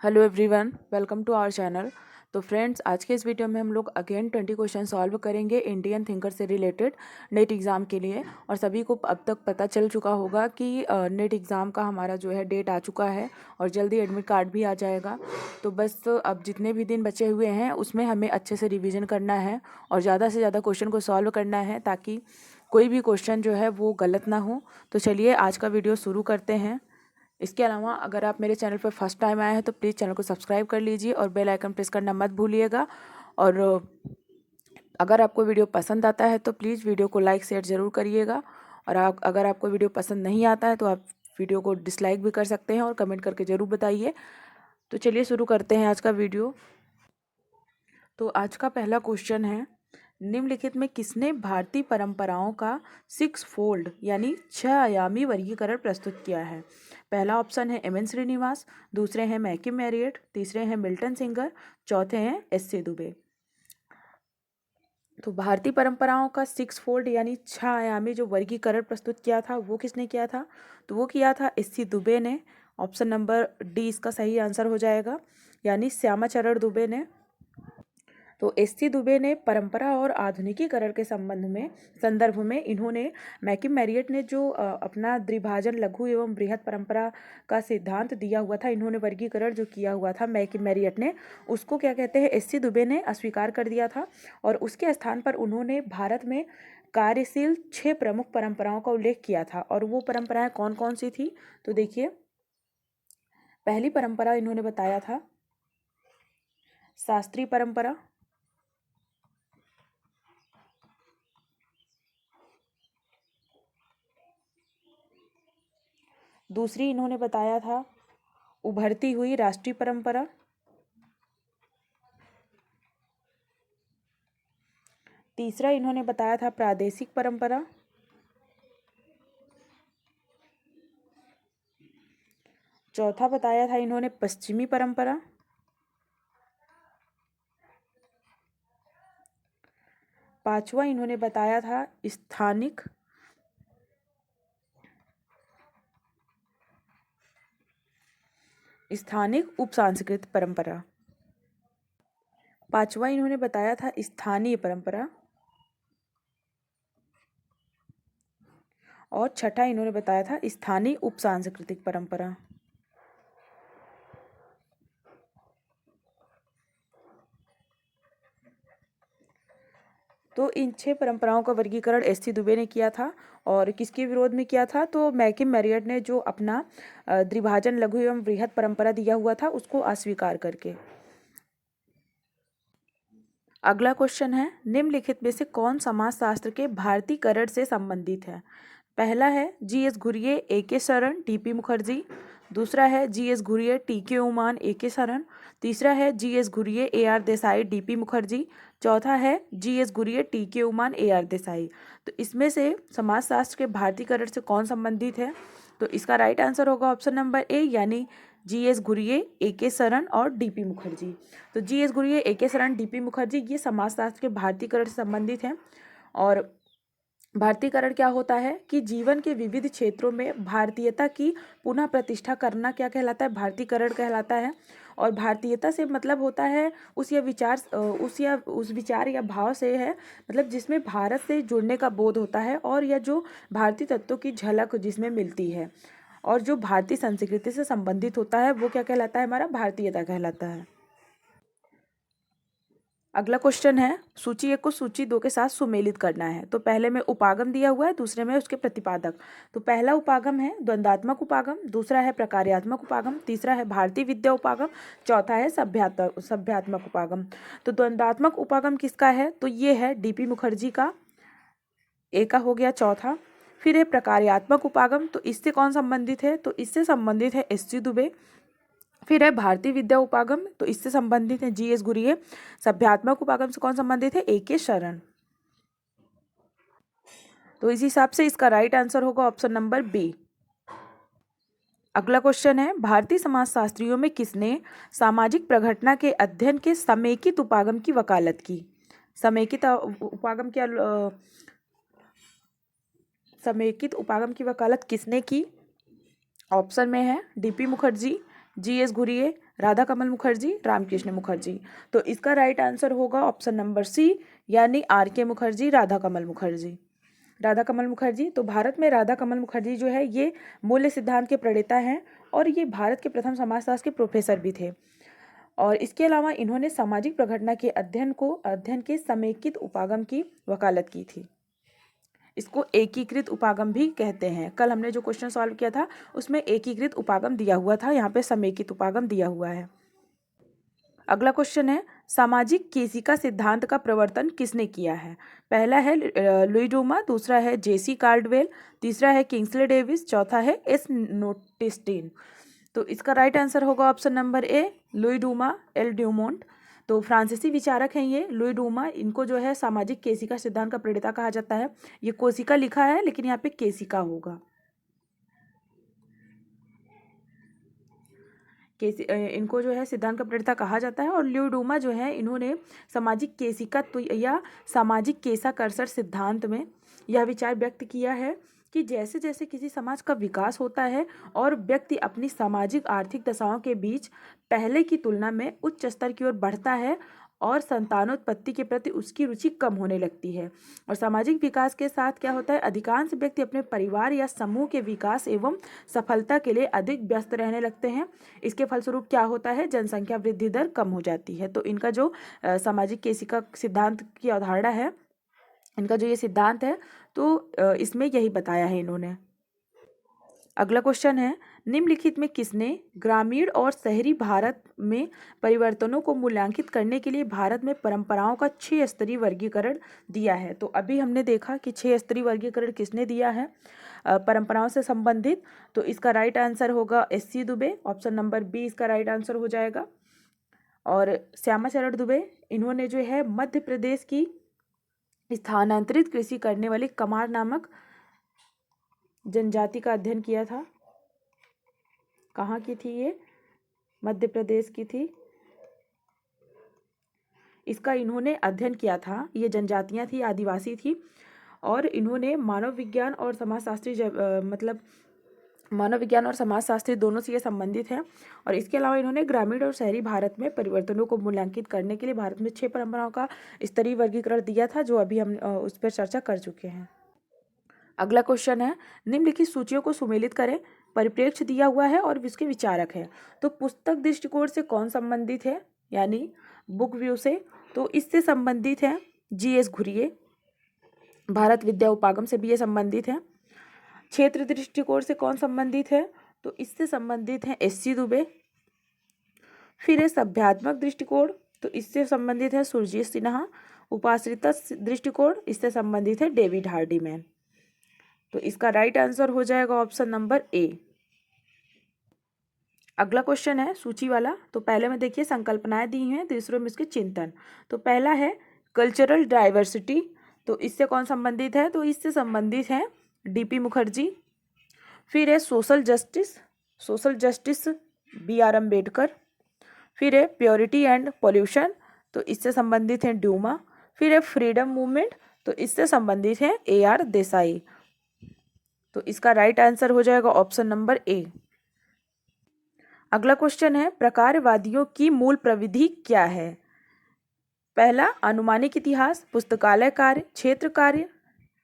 Hello everyone, welcome to our channel. तो friends, आज के इस वीडियो में हम लोग अगेन 20 क्वेश्चन सॉल्व करेंगे इंडियन थिंकर से रिलेटेड नेट एग्ज़ाम के लिए। और सभी को अब तक पता चल चुका होगा कि नेट एग्ज़ाम का हमारा जो है डेट आ चुका है और जल्दी एडमिट कार्ड भी आ जाएगा। तो बस अब जितने भी दिन बचे हुए हैं उसमें हमें अच्छे से रिविज़न करना है और ज़्यादा से ज़्यादा क्वेश्चन को सॉल्व करना है ताकि कोई भी क्वेश्चन जो है वो गलत ना हो। तो चलिए आज का वीडियो शुरू करते हैं। इसके अलावा अगर आप मेरे चैनल पर फर्स्ट टाइम आए हैं तो प्लीज़ चैनल को सब्सक्राइब कर लीजिए और बेल आइकन प्रेस करना मत भूलिएगा। और अगर आपको वीडियो पसंद आता है तो प्लीज़ वीडियो को लाइक शेयर ज़रूर करिएगा। और अगर आपको वीडियो पसंद नहीं आता है तो आप वीडियो को डिसलाइक भी कर सकते हैं और कमेंट करके ज़रूर बताइए। तो चलिए शुरू करते हैं आज का वीडियो। तो आज का पहला क्वेश्चन है, निम्नलिखित में किसने भारतीय परंपराओं का 6 फोल्ड यानी 6 आयामी वर्गीकरण प्रस्तुत किया है? पहला ऑप्शन है एम एन श्रीनिवास, दूसरे हैं मैकिम मैरियट, तीसरे हैं मिल्टन सिंगर, चौथे हैं एस सी दुबे। तो भारतीय परंपराओं का 6 फोल्ड यानी 6 आयामी जो वर्गीकरण प्रस्तुत किया था वो किसने किया था? तो वो किया था एस सी दुबे ने। ऑप्शन नंबर डी इसका सही आंसर हो जाएगा, यानी श्यामाचरण दुबे ने। तो एस सी दुबे ने परंपरा और आधुनिकीकरण के संदर्भ में इन्होंने मैकिम मैरियट ने जो अपना द्विभाजन लघु एवं बृहत परंपरा का सिद्धांत दिया हुआ था, इन्होंने वर्गीकरण जो किया हुआ था मैकिम मैरियट ने, उसको क्या कहते हैं, एस सी दुबे ने अस्वीकार कर दिया था। और उसके स्थान पर उन्होंने भारत में कार्यशील 6 प्रमुख परंपराओं का उल्लेख किया था। और वो परंपराएं कौन कौन सी थी? तो देखिए, पहली परंपरा इन्होंने बताया था शास्त्रीय परंपरा, दूसरी इन्होंने बताया था उभरती हुई राष्ट्रीय परंपरा, तीसरा इन्होंने बताया था प्रादेशिक परंपरा, चौथा बताया था इन्होंने पश्चिमी परंपरा, पांचवा इन्होंने बताया था स्थानिक, उपसांस्कृतिक परंपरा। पांचवा इन्होंने बताया था स्थानीय परंपरा। और छठा इन्होंने बताया था स्थानीय उपसांस्कृतिक परंपरा। तो इन 6 परंपराओं का वर्गीकरण एस सी दुबे ने किया था। और किसके विरोध में किया था? तो मैकिम मैरियट ने जो अपना द्विभाजन लघु एवं बृहत परंपरा दिया हुआ था उसको अस्वीकार करके। अगला क्वेश्चन है, निम्नलिखित में से कौन समाजशास्त्र के भारतीयकरण से संबंधित है? पहला है जी एस घुरिये, ए के शरण, टी पी मुखर्जी, दूसरा है जी एस घुरिये, टी के उमान, ए के शरण, तीसरा है G S Ghurye, A R Desai, D P Mukherjee, चौथा है जी एस घुरिये, टी के उमान, ए आर देसाई। तो इसमें से समाजशास्त्र के भारतीयकरण से कौन संबंधित है? तो इसका राइट आंसर होगा ऑप्शन नंबर ए, यानी जी एस घुरिये, ए के शरण और डी पी मुखर्जी। तो जी एस घुरिये, ए के शरण, डी पी मुखर्जी ये समाजशास्त्र के भारतीयकरण से संबंधित हैं। और भारतीयकरण क्या होता है कि जीवन के विविध क्षेत्रों में भारतीयता की पुनः प्रतिष्ठा करना क्या कहलाता है? भारतीयकरण कहलाता है। और भारतीयता से मतलब होता है उस विचार या भाव से है, मतलब जिसमें भारत से जुड़ने का बोध होता है और या जो भारतीय तत्वों की झलक जिसमें मिलती है और जो भारतीय संस्कृति से संबंधित होता है वो क्या कहलाता है? हमारा भारतीयता कहलाता है। अगला क्वेश्चन है, सूची 1 को सूची 2 के साथ सुमेलित करना है। तो पहले में उपागम दिया हुआ है, दूसरे में उसके प्रतिपादक। तो पहला उपागम है द्वंद्वात्मक उपागम, दूसरा है प्रकार्यात्मक उपागम, तीसरा है भारतीय विद्या उपागम, चौथा है सभ्यात्मक उपागम। तो द्वंद्वात्मक उपागम किसका है? तो ये है डी पी मुखर्जी का, ए का हो गया चौथा। फिर है प्रकार्यात्मक उपागम, तो इससे कौन संबंधित है? तो इससे संबंधित है एस सी दुबे। फिर है भारतीय विद्या उपागम, तो इससे संबंधित है जी एस घुरिये। सभ्यात्मक उपागम से कौन संबंधित है? ए के शरण। तो इस हिसाब से इसका राइट आंसर होगा ऑप्शन नंबर बी। अगला क्वेश्चन है, भारतीय समाजशास्त्रियों में किसने सामाजिक प्रघटना के अध्ययन के समेकित उपागम की वकालत की? समेकित उपागम की वकालत किसने की? ऑप्शन में है D P Mukherjee, GS Ghurye, Radha Kamal Mukherjee, Ramakrishna Mukherjee. तो इसका राइट आंसर होगा ऑप्शन नंबर सी, यानी RK मुखर्जी, राधा कमल मुखर्जी। राधा कमल मुखर्जी, तो भारत में राधा कमल मुखर्जी जो है ये मूल्य सिद्धांत के प्रणेता हैं और ये भारत के प्रथम समाजशास्त्र के प्रोफेसर भी थे। और इसके अलावा इन्होंने सामाजिक प्रघटना के अध्ययन के समेकित उपागम की वकालत की थी। इसको एकीकृत उपागम भी कहते हैं। कल हमने जो क्वेश्चन सॉल्व किया था उसमें एकीकृत उपागम दिया हुआ था, यहाँ पे समेकित उपागम दिया हुआ है। अगला क्वेश्चन है, सामाजिक केसिका सिद्धांत का प्रवर्तन किसने किया है? पहला है लुई डूमा, दूसरा है JC कार्डवेल, तीसरा है किंग्सले डेविस, चौथा है S नोटिस्टीन। तो इसका राइट आंसर होगा option number A, Louis Duma, L Dumont. तो फ्रांसीसी विचारक हैं ये लुई डूमा। इनको जो है सामाजिक केसिका सिद्धांत का प्रणेता कहा जाता है। ये कोशिका लिखा है लेकिन यहाँ पे केसिका होगा। इनको जो है सिद्धांत का प्रणेता कहा जाता है। और लुई डूमा जो है इन्होंने सामाजिक केसिका या सामाजिक केसा कर्सर सिद्धांत में यह विचार व्यक्त किया है कि जैसे जैसे किसी समाज का विकास होता है और व्यक्ति अपनी सामाजिक आर्थिक दशाओं के बीच पहले की तुलना में उच्च स्तर की ओर बढ़ता है और संतानोत्पत्ति के प्रति उसकी रुचि कम होने लगती है। और सामाजिक विकास के साथ क्या होता है, अधिकांश व्यक्ति अपने परिवार या समूह के विकास एवं सफलता के लिए अधिक व्यस्त रहने लगते हैं। इसके फलस्वरूप क्या होता है, जनसंख्या वृद्धि दर कम हो जाती है। तो इनका जो सामाजिक केसिका सिद्धांत की अवधारणा है, इनका जो ये सिद्धांत है, तो इसमें यही बताया है इन्होंने। अगला क्वेश्चन है, निम्नलिखित में किसने ग्रामीण और शहरी भारत में परिवर्तनों को मूल्यांकित करने के लिए भारत में परंपराओं का 6 स्तरीय वर्गीकरण दिया है? तो अभी हमने देखा कि 6 स्तरीय वर्गीकरण किसने दिया है परंपराओं से संबंधित। तो इसका राइट आंसर होगा SC Dube, option number B इसका राइट आंसर हो जाएगा। और श्यामा चरण दुबे, इन्होंने जो है मध्य प्रदेश की स्थानांतरित कृषि करने वाली कमार नामक जनजाति का अध्ययन किया था। कहाँ की थी ये? मध्य प्रदेश की थी। इसका इन्होंने अध्ययन किया था। ये जनजातियां थी, आदिवासी थी, और इन्होंने मानव विज्ञान और समाजशास्त्री दोनों से ये संबंधित हैं। और इसके अलावा इन्होंने ग्रामीण और शहरी भारत में परिवर्तनों को मूल्यांकित करने के लिए भारत में 6 परंपराओं का स्तरीय वर्गीकरण दिया था, जो अभी हम उस पर चर्चा कर चुके हैं। अगला क्वेश्चन है, निम्नलिखित सूचियों को सुमेलित करें। परिप्रेक्ष्य दिया हुआ है और इसके विचारक है। तो पुस्तक दृष्टिकोण से कौन संबंधित है, यानी बुक व्यू से? तो इससे संबंधित है GS घुरिए। भारत विद्या उपागम से भी ये संबंधित है। क्षेत्र दृष्टिकोण से कौन संबंधित है? तो इससे संबंधित है SC दुबे। फिर है सभ्यात्मक दृष्टिकोण, तो इससे संबंधित है सुरजीत सिन्हा। उपाश्रित दृष्टिकोण, इससे संबंधित है डेविड हार्डीमैन। तो इसका राइट आंसर हो जाएगा ऑप्शन नंबर ए। अगला क्वेश्चन है सूची वाला। तो पहले में देखिए संकल्पनाएं दी हैं, दूसरे में इसके चिंतन। तो पहला है कल्चरल डाइवर्सिटी, तो इससे कौन संबंधित है? तो इससे संबंधित है DP मुखर्जी। फिर है सोशल जस्टिस BR अम्बेडकर। फिर है प्योरिटी एंड पॉल्यूशन, तो इससे संबंधित है ड्यूमा। फिर है फ्रीडम मूवमेंट, तो इससे संबंधित है AR देसाई। तो इसका राइट आंसर हो जाएगा ऑप्शन नंबर ए। अगला क्वेश्चन है, प्रकारवादियों की मूल प्रविधि क्या है? पहला अनुमानिक इतिहास, पुस्तकालय कार्य, क्षेत्र कार्य,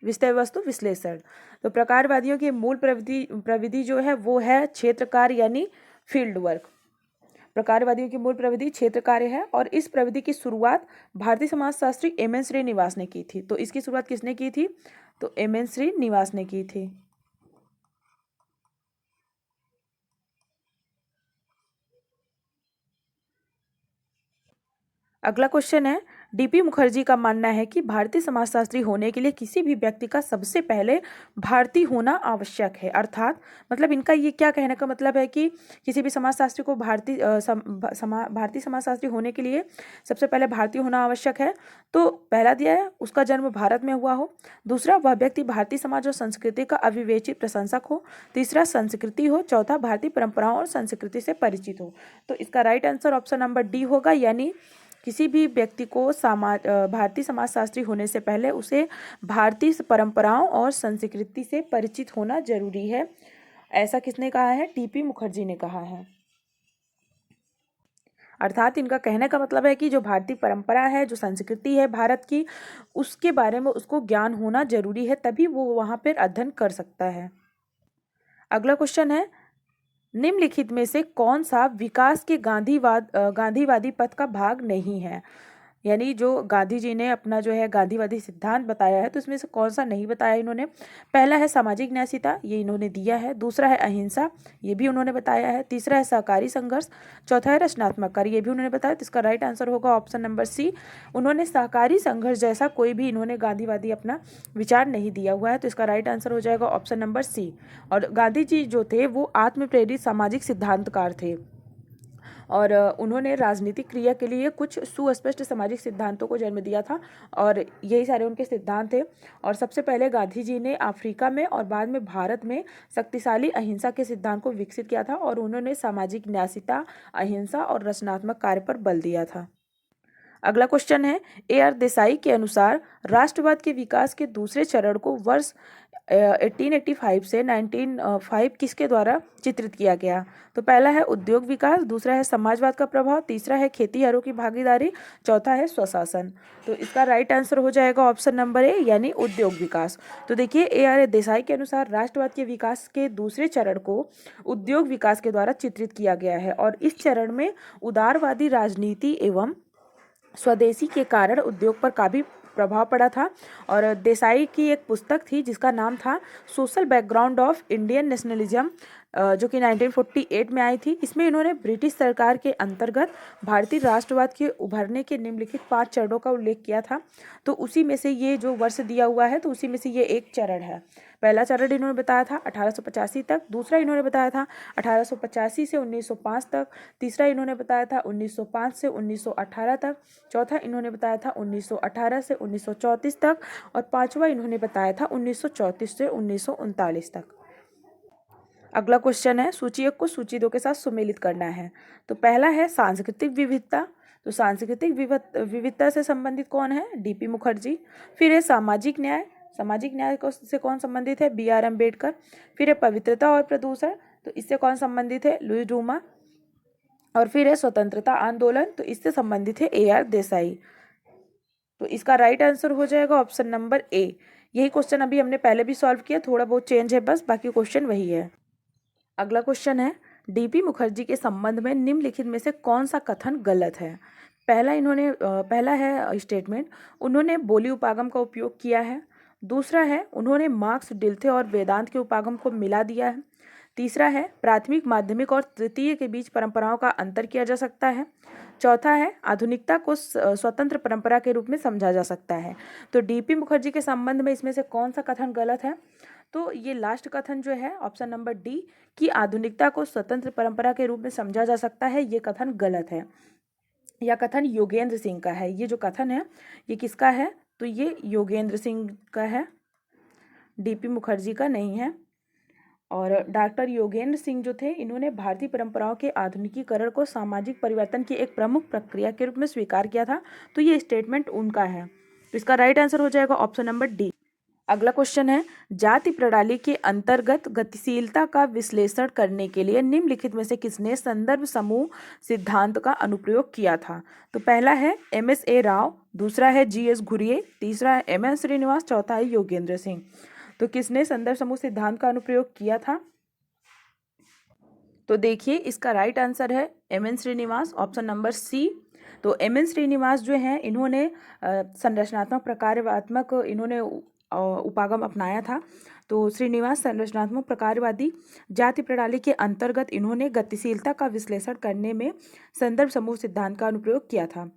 विषय वस्तु विश्लेषण। तो प्रकारवादियों की मूल प्रविधि जो है वो है क्षेत्र कार्य, यानी फील्ड वर्क। प्रकारवादियों की मूल प्रविधि क्षेत्र कार्य है। और इस प्रविधि की शुरुआत भारतीय समाजशास्त्री MN श्रीनिवास ने की थी। तो इसकी शुरुआत किसने की थी? तो MN श्रीनिवास ने की थी। अगला क्वेश्चन है, DP मुखर्जी का मानना है कि भारतीय समाजशास्त्री होने के लिए किसी भी व्यक्ति का सबसे पहले भारतीय होना आवश्यक है। अर्थात मतलब इनका ये क्या कहने का मतलब है कि किसी भी समाजशास्त्री को भारतीय समाजशास्त्री होने के लिए सबसे पहले भारतीय होना आवश्यक है। तो पहला दिया है उसका जन्म भारत में हुआ हो। दूसरा, वह व्यक्ति भारतीय समाज और संस्कृति का अविवेचित प्रशंसक हो। तीसरा, संस्कृति हो। चौथा, भारतीय परंपराओं और संस्कृति से परिचित हो। तो इसका right answer option number D होगा, यानी किसी भी व्यक्ति को भारतीय समाजशास्त्री होने से पहले उसे भारतीय परंपराओं और संस्कृति से परिचित होना जरूरी है। ऐसा किसने कहा है? DP मुखर्जी ने कहा है। अर्थात इनका कहने का मतलब है कि जो भारतीय परंपरा है, जो संस्कृति है भारत की, उसके बारे में उसको ज्ञान होना जरूरी है, तभी वो वहाँ पर अध्ययन कर सकता है। अगला क्वेश्चन है, निम्नलिखित में से कौन सा विकास के गांधीवादी पथ का भाग नहीं है। यानी जो गांधी जी ने अपना जो है गांधीवादी सिद्धांत बताया है, तो इसमें से कौन सा नहीं बताया इन्होंने। पहला है सामाजिक न्यायशीलता, ये इन्होंने दिया है। दूसरा है अहिंसा, ये भी उन्होंने बताया है। तीसरा है सहकारी संघर्ष। चौथा है रचनात्मक कार्य, ये भी उन्होंने बताया। तो इसका राइट आंसर होगा ऑप्शन नंबर सी। उन्होंने सहकारी संघर्ष जैसा कोई भी इन्होंने गांधीवादी अपना विचार नहीं दिया हुआ है। तो इसका राइट आंसर हो जाएगा ऑप्शन नंबर सी। और गांधी जी जो थे वो आत्मप्रेरित सामाजिक सिद्धांतकार थे और उन्होंने राजनीतिक क्रिया के लिए कुछ सुस्पष्ट सामाजिक सिद्धांतों को जन्म दिया था और यही सारे उनके सिद्धांत थे। और सबसे पहले गांधी जी ने अफ्रीका में और बाद में भारत में शक्तिशाली अहिंसा के सिद्धांत को विकसित किया था और उन्होंने सामाजिक न्यायशीलता, अहिंसा और रचनात्मक कार्य पर बल दिया था। अगला क्वेश्चन है, AR देसाई के अनुसार राष्ट्रवाद के विकास के दूसरे चरण को वर्ष 1885 से 1905 किसके द्वारा चित्रित किया गया। तो पहला है उद्योग विकास, दूसरा है समाजवाद का प्रभाव, तीसरा है खेतीहरों की भागीदारी, चौथा है स्वशासन। तो इसका राइट आंसर हो जाएगा ऑप्शन नंबर ए, यानी उद्योग विकास। तो देखिए, AR देसाई के अनुसार राष्ट्रवाद के विकास के दूसरे चरण को उद्योग विकास के द्वारा चित्रित किया गया है और इस चरण में उदारवादी राजनीति एवं स्वदेशी के कारण उद्योग पर काफ़ी प्रभाव पड़ा था। और देसाई की एक पुस्तक थी जिसका नाम था social background of Indian nationalism, जो कि 1948 में आई थी। इसमें इन्होंने ब्रिटिश सरकार के अंतर्गत भारतीय राष्ट्रवाद के उभरने के निम्नलिखित 5 चरणों का उल्लेख किया था। तो उसी में से ये जो वर्ष दिया हुआ है, तो उसी में से ये एक चरण है। पहला चरण इन्होंने बताया था 1885 तक, दूसरा इन्होंने बताया था 1885 से 1905 तक, तीसरा इन्होंने बताया था 1905 से 1918 तक, चौथा इन्होंने बताया था 1918 से 1934 तक और पांचवा इन्होंने बताया था 1934 से 1939 तक। अगला क्वेश्चन है, सूची 1 को सूची 2 के साथ सुमेलित करना है। तो पहला है सांस्कृतिक विविधता। तो सांस्कृतिक विविधता से संबंधित कौन है? DP मुखर्जी। फिर है सामाजिक न्याय, सामाजिक न्याय से कौन संबंधित है? BR अम्बेडकर। फिर है पवित्रता और प्रदूषण, तो इससे कौन संबंधित है? लुई डूमा। और फिर है स्वतंत्रता आंदोलन, तो इससे संबंधित है AR देसाई। तो इसका राइट आंसर हो जाएगा ऑप्शन नंबर ए। यही क्वेश्चन अभी हमने पहले भी सॉल्व किया, थोड़ा बहुत चेंज है बस, बाकी क्वेश्चन वही है। अगला क्वेश्चन है, DP मुखर्जी के संबंध में निम्नलिखित में से कौन सा कथन गलत है? पहला है स्टेटमेंट, उन्होंने बोली उपागम का उपयोग किया है। दूसरा है, उन्होंने मार्क्स, डिल्थे और वेदांत के उपागम को मिला दिया है। तीसरा है, प्राथमिक, माध्यमिक और तृतीय के बीच परंपराओं का अंतर किया जा सकता है। चौथा है, आधुनिकता को स्वतंत्र परंपरा के रूप में समझा जा सकता है। तो DP मुखर्जी के संबंध में इसमें से कौन सा कथन गलत है? तो ये लास्ट कथन जो है ऑप्शन नंबर डी, कि आधुनिकता को स्वतंत्र परंपरा के रूप में समझा जा सकता है, ये कथन गलत है। यह कथन योगेंद्र सिंह का है। ये जो कथन है ये किसका है? तो ये योगेंद्र सिंह का है, DP मुखर्जी का नहीं है। और डॉक्टर योगेंद्र सिंह जो थे, इन्होंने भारतीय परंपराओं के आधुनिकीकरण को सामाजिक परिवर्तन की एक प्रमुख प्रक्रिया के रूप में स्वीकार किया था। तो ये स्टेटमेंट उनका है। तो इसका राइट आंसर हो जाएगा ऑप्शन नंबर डी। अगला क्वेश्चन है, जाति प्रणाली के अंतर्गत गतिशीलता का विश्लेषण करने के लिए निम्नलिखित में से किसने संदर्भ समूह सिद्धांत का अनुप्रयोग किया था? तो पहला है MSA राव, दूसरा है GS घुरिये, तीसरा है MN श्रीनिवास, चौथा है योगेंद्र सिंह। तो किसने संदर्भ समूह सिद्धांत का अनुप्रयोग किया था? तो देखिए, इसका राइट आंसर है MN Srinivas, option number C. तो MN श्रीनिवास जो हैं, इन्होंने संरचनात्मक प्रकार्यात्मक इन्होंने उपागम अपनाया था। तो श्रीनिवास संरचनात्मक प्रकारवादी जाति प्रणाली के अंतर्गत इन्होंने गतिशीलता का विश्लेषण करने में संदर्भ समूह सिद्धांत का अनुप्रयोग किया था।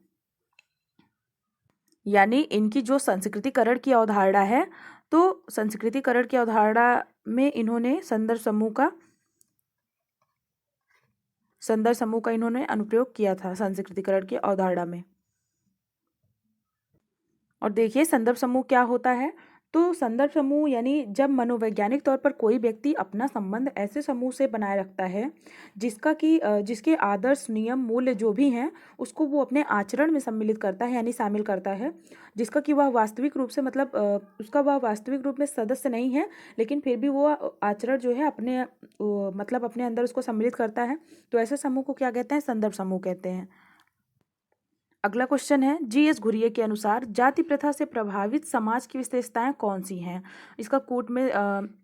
यानी इनकी जो संस्कृतिकरण की अवधारणा है, तो संस्कृतिकरण की अवधारणा में इन्होंने संदर्भ समूह का इन्होंने अनुप्रयोग किया था संस्कृतिकरण की अवधारणा में। और देखिए, संदर्भ समूह क्या होता है? तो संदर्भ समूह यानी जब मनोवैज्ञानिक तौर पर कोई व्यक्ति अपना संबंध ऐसे समूह से बनाए रखता है जिसके आदर्श, नियम, मूल्य जो भी हैं उसको वो अपने आचरण में सम्मिलित करता है, यानी शामिल करता है, जिसका कि वह वास्तविक रूप से उसका वह वास्तविक रूप में सदस्य नहीं है, लेकिन फिर भी वो आचरण जो है अपने अंदर उसको सम्मिलित करता है। तो ऐसे समूह को क्या कहते हैं? संदर्भ समूह कहते हैं। अगला क्वेश्चन है, जी.एस. घुरिये के अनुसार जाति प्रथा से प्रभावित समाज की विशेषताएं कौन सी हैं? इसका कोट में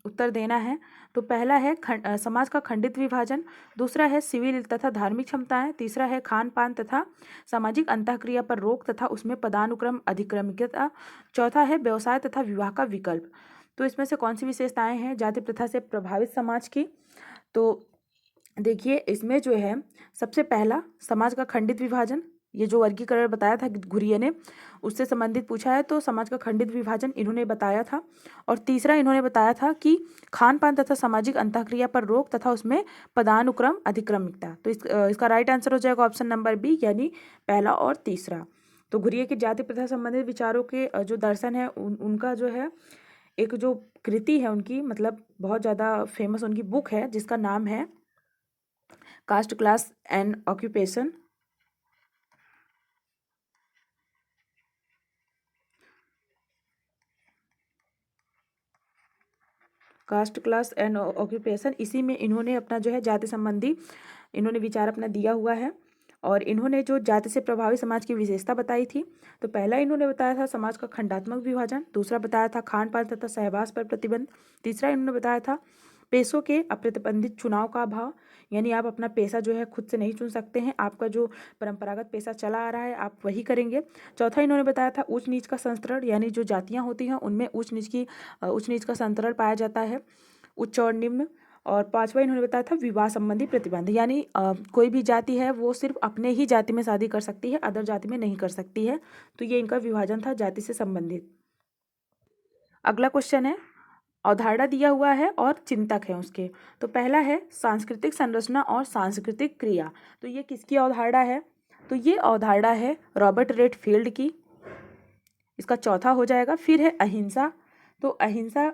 उत्तर देना है। तो पहला है समाज का खंडित विभाजन, दूसरा है सिविल तथा धार्मिक क्षमताएं, तीसरा है खान पान तथा सामाजिक अंतःक्रिया पर रोक तथा उसमें पदानुक्रम अधिक्रमिकता, चौथा है व्यवसाय तथा विवाह का विकल्प। तो इसमें से कौन सी विशेषताएं हैं जाति प्रथा से प्रभावित समाज की? तो देखिए, इसमें जो है सबसे पहला समाज का खंडित विभाजन, ये जो वर्गीकरण बताया था घुरिये ने, उससे संबंधित पूछा है। तो समाज का खंडित विभाजन इन्होंने बताया था। और तीसरा इन्होंने बताया था कि खान पान तथा सामाजिक अंतःक्रिया पर रोक तथा उसमें पदानुक्रम अधिक्रमिकता। तो इसका राइट आंसर हो जाएगा ऑप्शन नंबर बी, यानी पहला और तीसरा। तो घुरिये के जाति प्रथा संबंधित विचारों के जो दर्शन है उनका जो है एक जो कृति है उनकी, मतलब बहुत ज़्यादा फेमस उनकी बुक है जिसका नाम है caste class and occupation. Caste class and occupation, इसी में इन्होंने अपना जो है जाति संबंधी इन्होंने विचार अपना दिया हुआ है। और इन्होंने जो जाति से प्रभावित समाज की विशेषता बताई थी, तो पहला इन्होंने बताया था समाज का खंडात्मक विभाजन, दूसरा बताया था खान पान तथा सहवास पर प्रतिबंध, तीसरा इन्होंने बताया था पेशों के अप्रतिबंधित चुनाव का अभाव, यानी आप अपना पेशा जो है खुद से नहीं चुन सकते हैं, आपका जो परंपरागत पेशा चला आ रहा है आप वही करेंगे। चौथा इन्होंने बताया था ऊंच नीच का संतरण, यानी जो जातियाँ होती हैं उनमें ऊंच नीच का संतरण पाया जाता है, उच्च और निम्न। और पांचवा इन्होंने बताया था विवाह संबंधी प्रतिबंध, यानी कोई भी जाति है वो सिर्फ अपने ही जाति में शादी कर सकती है, अदर जाति में नहीं कर सकती है। तो ये इनका विभाजन था जाति से संबंधित। अगला क्वेश्चन है, अवधारणा दिया हुआ है और चिंतक है उसके। तो पहला है सांस्कृतिक संरचना और सांस्कृतिक क्रिया। तो ये किसकी अवधारणा है? तो ये अवधारणा है रॉबर्ट रेडफील्ड की। इसका चौथा हो जाएगा। फिर है अहिंसा। तो अहिंसा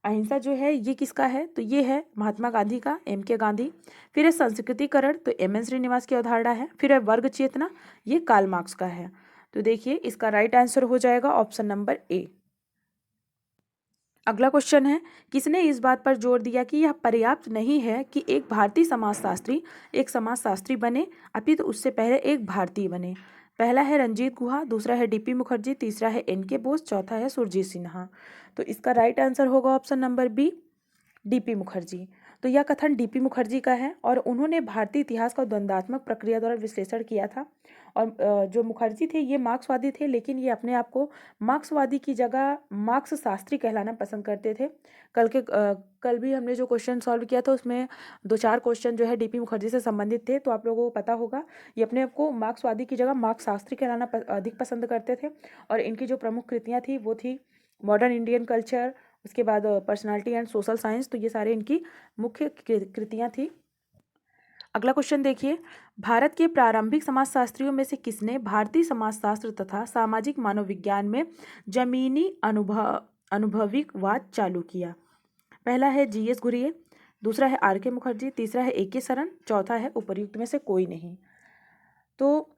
अहिंसा जो है ये किसका है? तो ये है महात्मा गांधी का, एम के गांधी। फिर है संस्कृतिकरण, तो एम एन श्रीनिवास की अवधारणा है। फिर है वर्ग चेतना, ये कार्ल मार्क्स का है। तो देखिए इसका राइट आंसर हो जाएगा ऑप्शन नंबर ए। अगला क्वेश्चन है, किसने इस बात पर जोर दिया कि यह पर्याप्त नहीं है कि एक भारतीय समाजशास्त्री एक समाजशास्त्री बने, अपितु उससे पहले एक भारतीय बने? पहला है रंजीत गुहा, दूसरा है डीपी मुखर्जी, तीसरा है एन के बोस, चौथा है सुरजीत सिन्हा। तो इसका राइट आंसर होगा option number B, DP Mukherjee. तो यह कथन डीपी मुखर्जी का है और उन्होंने भारतीय इतिहास का द्वंद्वात्मक प्रक्रिया द्वारा विश्लेषण किया था। और जो मुखर्जी थे ये मार्क्सवादी थे, लेकिन ये अपने आप को मार्क्सवादी की जगह मार्क्स शास्त्री कहलाना पसंद करते थे। कल भी हमने जो क्वेश्चन सॉल्व किया था उसमें 2-4 क्वेश्चन जो है डीपी मुखर्जी से संबंधित थे, तो आप लोगों को पता होगा ये अपने आप को मार्क्सवादी की जगह मार्क्स शास्त्री कहलाना अधिक पसंद करते थे। और इनकी जो प्रमुख कृतियाँ थी वो थी मॉडर्न इंडियन कल्चर, उसके बाद पर्सनालिटी एंड सोशल साइंस। तो ये सारे इनकी मुख्य कृतियाँ थी। अगला क्वेश्चन देखिए, भारत के प्रारंभिक समाजशास्त्रियों में से किसने भारतीय समाजशास्त्र तथा सामाजिक मानव विज्ञान में जमीनी अनुभविकवाद चालू किया? पहला है जी.एस. घुरिये, दूसरा है आर के मुखर्जी, तीसरा है ए के सरन, चौथा है उपर्युक्त में से कोई नहीं। तो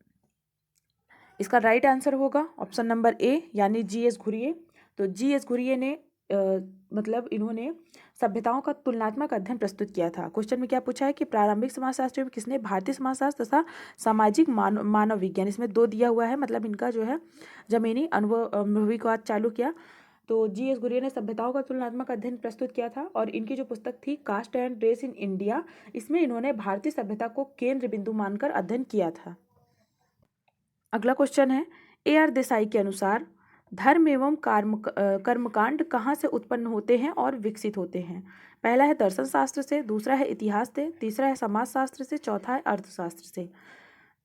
इसका राइट आंसर होगा ऑप्शन नंबर ए, यानी जी.एस. घुरिये। तो जी.एस. घुरिये ने मतलब इन्होंने सभ्यताओं का तुलनात्मक अध्ययन प्रस्तुत किया था। क्वेश्चन में क्या पूछा है कि प्रारंभिक समाजशास्त्रियों में किसने भारतीय समाजशास्त्र तथा सामाजिक मानव विज्ञान, इसमें 2 दिया हुआ है, मतलब इनका जो है जमीनी अनुभविकवाद चालू किया। तो जी.एस. घुरिये ने सभ्यताओं का तुलनात्मक अध्ययन प्रस्तुत किया था और इनकी जो पुस्तक थी caste and race in India, इसमें इन्होंने भारतीय सभ्यता को केंद्र बिंदु मानकर अध्ययन किया था। अगला क्वेश्चन है, ए आर देसाई के अनुसार धर्म एवं कर्मकांड कहाँ से उत्पन्न होते हैं और विकसित होते हैं? पहला है दर्शन शास्त्र से, दूसरा है इतिहास से, तीसरा है समाजशास्त्र से, चौथा है अर्थशास्त्र से।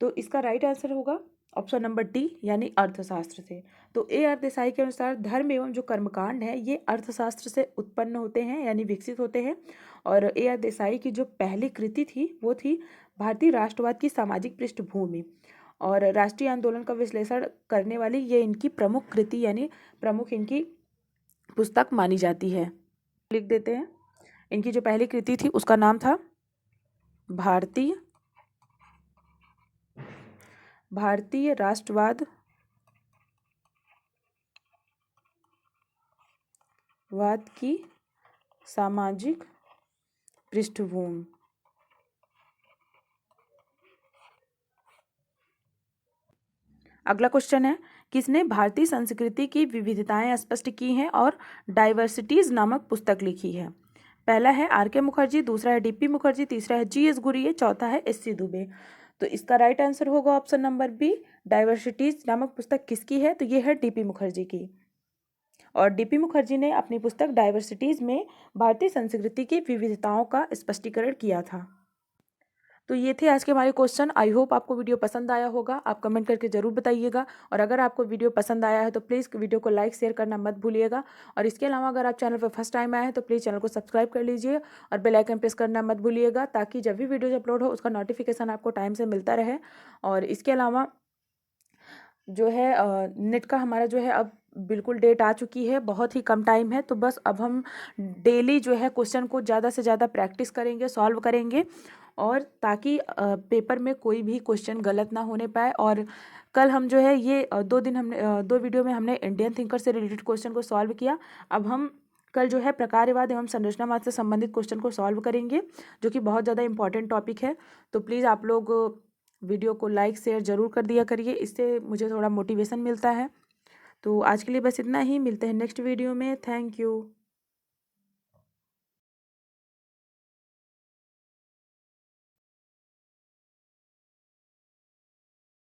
तो इसका राइट आंसर होगा ऑप्शन नंबर डी, यानी अर्थशास्त्र से। तो ए आर देसाई के अनुसार धर्म एवं जो कर्मकांड है ये अर्थशास्त्र से उत्पन्न होते हैं, यानी विकसित होते हैं। और ए आर देसाई की जो पहली कृति थी वो थी भारतीय राष्ट्रवाद की सामाजिक पृष्ठभूमि, और राष्ट्रीय आंदोलन का विश्लेषण करने वाली ये इनकी प्रमुख कृति, यानी प्रमुख इनकी पुस्तक मानी जाती है। लिख देते हैं, इनकी जो पहली कृति थी उसका नाम था भारतीय राष्ट्रवाद की सामाजिक पृष्ठभूमि। अगला क्वेश्चन है, किसने भारतीय संस्कृति की विविधताएं स्पष्ट की हैं और डाइवर्सिटीज नामक पुस्तक लिखी है? पहला है आर के मुखर्जी, दूसरा है डीपी मुखर्जी, तीसरा है जी एस गुरिये, चौथा है एस सी दुबे। तो इसका राइट आंसर होगा ऑप्शन नंबर बी। डाइवर्सिटीज नामक पुस्तक किसकी है? तो ये है डीपी मुखर्जी की। और डीपी मुखर्जी ने अपनी पुस्तक डाइवर्सिटीज में भारतीय संस्कृति की विविधताओं का स्पष्टीकरण किया था। तो ये थे आज के हमारे क्वेश्चन। आई होप आपको वीडियो पसंद आया होगा। आप कमेंट करके ज़रूर बताइएगा। और अगर आपको वीडियो पसंद आया है तो प्लीज़ वीडियो को लाइक शेयर करना मत भूलिएगा। और इसके अलावा अगर आप चैनल पर फर्स्ट टाइम आए हैं तो प्लीज़ चैनल को सब्सक्राइब कर लीजिए और बेल आइकन प्रेस करना मत भूलिएगा, ताकि जब भी वीडियोज अपलोड हो उसका नोटिफिकेशन आपको टाइम से मिलता रहे। और इसके अलावा जो है नेट का हमारा जो है अब बिल्कुल डेट आ चुकी है, बहुत ही कम टाइम है। तो बस अब हम डेली जो है क्वेश्चन को ज़्यादा से ज़्यादा प्रैक्टिस करेंगे, सॉल्व करेंगे, और ताकि पेपर में कोई भी क्वेश्चन गलत ना होने पाए। और कल हम जो है ये 2 दिन हमने 2 वीडियो में हमने इंडियन थिंकर से रिलेटेड क्वेश्चन को सॉल्व किया। अब हम कल जो है प्रकारवाद एवं संरचनावाद से संबंधित क्वेश्चन को सॉल्व करेंगे, जो कि बहुत ज़्यादा इंपॉर्टेंट टॉपिक है। तो प्लीज़ आप लोग वीडियो को लाइक शेयर ज़रूर कर दिया करिए, इससे मुझे थोड़ा मोटिवेशन मिलता है। तो आज के लिए बस इतना ही, मिलते हैं नेक्स्ट वीडियो में। Thank you.